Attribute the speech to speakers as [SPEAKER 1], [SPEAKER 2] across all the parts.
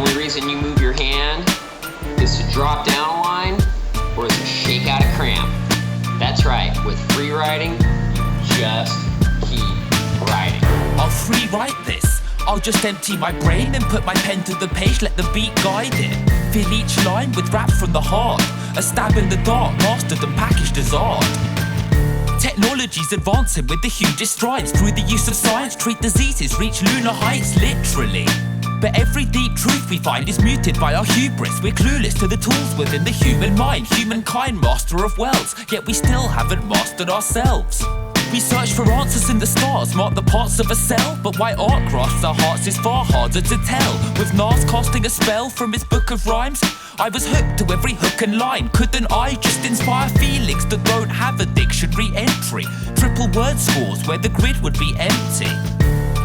[SPEAKER 1] only reason you move your hand is to drop down a line or is to shake out a cramp. That's right, with free writing, you just keep writing.
[SPEAKER 2] I'll free write this. I'll just empty my brain and put my pen to the page, let the beat guide it. Fill each line with rap from the heart, a stab in the dark, mastered and packaged as art. Technology's advancing with the hugest strides. Through the use of science, treat diseases, reach lunar heights, literally. But every deep truth we find is muted by our hubris. We're clueless to the tools within the human mind. Humankind, master of worlds, yet we still haven't mastered ourselves. We search for answers in the stars, mark the parts of a cell. But why art grasps our hearts is far harder to tell. With Nas casting a spell from his book of rhymes, I was hooked to every hook and line. Couldn't I just inspire feelings that don't have a dictionary entry? Triple word scores where the grid would be empty.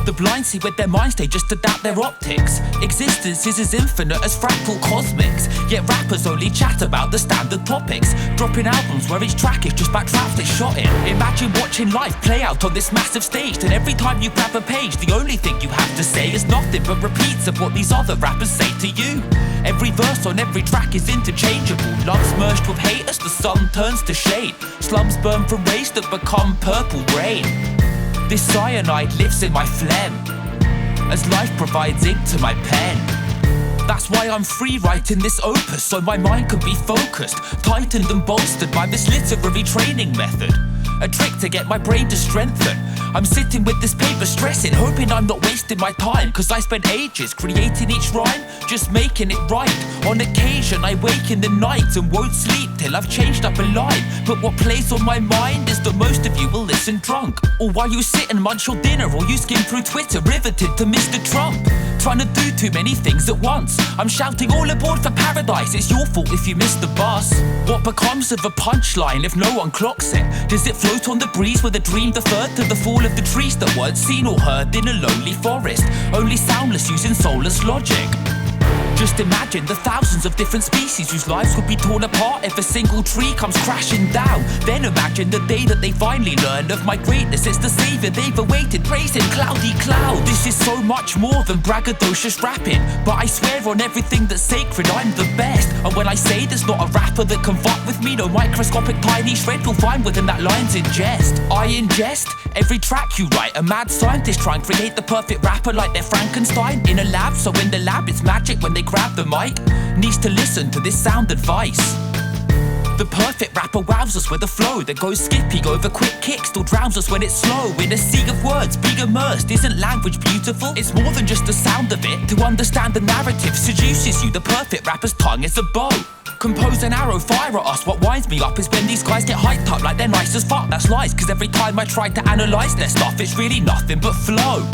[SPEAKER 2] The blind see with their minds, they just adapt their optics. Existence is as infinite as fractal cosmics, yet rappers only chat about the standard topics. Dropping albums where each track is just about traps they shot in. Imagine watching life play out on this massive stage, and every time you grab a page, the only thing you have to say is nothing but repeats of what these other rappers say to you. Every verse on every track is interchangeable. Love's merged with hate as the sun turns to shade. Slums burn from rays that become purple rain. This cyanide lives in my phlegm, as life provides ink to my pen. That's why I'm free writing this opus, so my mind can be focused, tightened and bolstered by this literary training method. A trick to get my brain to strengthen. I'm sitting with this paper stressing, hoping I'm not wasting my time, cause I spent ages creating each rhyme, just making it right. On occasion I wake in the night and won't sleep till I've changed up a line. But what plays on my mind is that most of you will listen drunk, or while you sit and munch your dinner, or you skim through Twitter riveted to Mr. Trump. Trying to do too many things at once. I'm shouting all aboard for paradise, it's your fault if you miss the bus. What becomes of a punchline if no one clocks it? Does it float on the breeze with a dream deferred to the fall of the trees that weren't seen or heard in a lonely forest, only soundless using soulless logic? Just imagine the thousands of different species whose lives would be torn apart if a single tree comes crashing down. Then imagine the day that they finally learn of my greatness. It's the savior they've awaited, praising cloudy cloud. This is so much more than braggadocious rapping, but I swear on everything that's sacred I'm the best. And when I say there's not a rapper that can fuck with me, no microscopic tiny shred will find within that line's in jest. I ingest every track you write. A mad scientist trying to create the perfect rapper like they're Frankenstein in a lab. So in the lab it's magic when they grab the mic, needs to listen to this sound advice. The perfect rapper wows us with a flow that goes skipping over quick kicks, still drowns us when it's slow. In a sea of words, being immersed, isn't language beautiful? It's more than just the sound of it. To understand the narrative seduces you. The perfect rapper's tongue is a bow. Compose an arrow, fire at us. What winds me up is when these guys get hyped up like they're nice as fuck. That's lies, cause every time I try to analyse their stuff, it's really nothing but flow.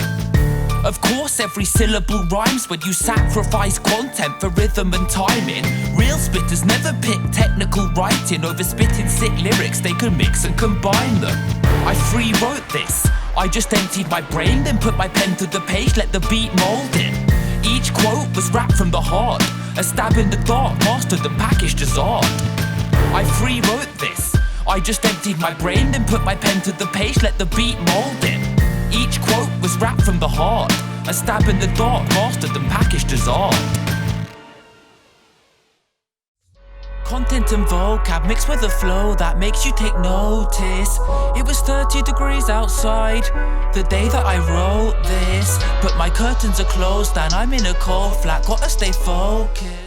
[SPEAKER 2] Of course every syllable rhymes when you sacrifice content for rhythm and timing. Real spitters never pick technical writing over spitting sick lyrics. They can mix and combine them. I free wrote this. I just emptied my brain, then put my pen to the page, let the beat mold it. Each quote was rap from the heart, a stab in the dark, mastered and packaged as art. I free wrote this. I just emptied my brain, then put my pen to the page, let the beat mold it. Each quote was rap from the heart, a stab in the dark, mastered and packaged as art. Content and vocab mixed with a flow that makes you take notice. It was 30 degrees outside the day that I wrote this, but my curtains are closed and I'm in a cold flat, gotta stay focused.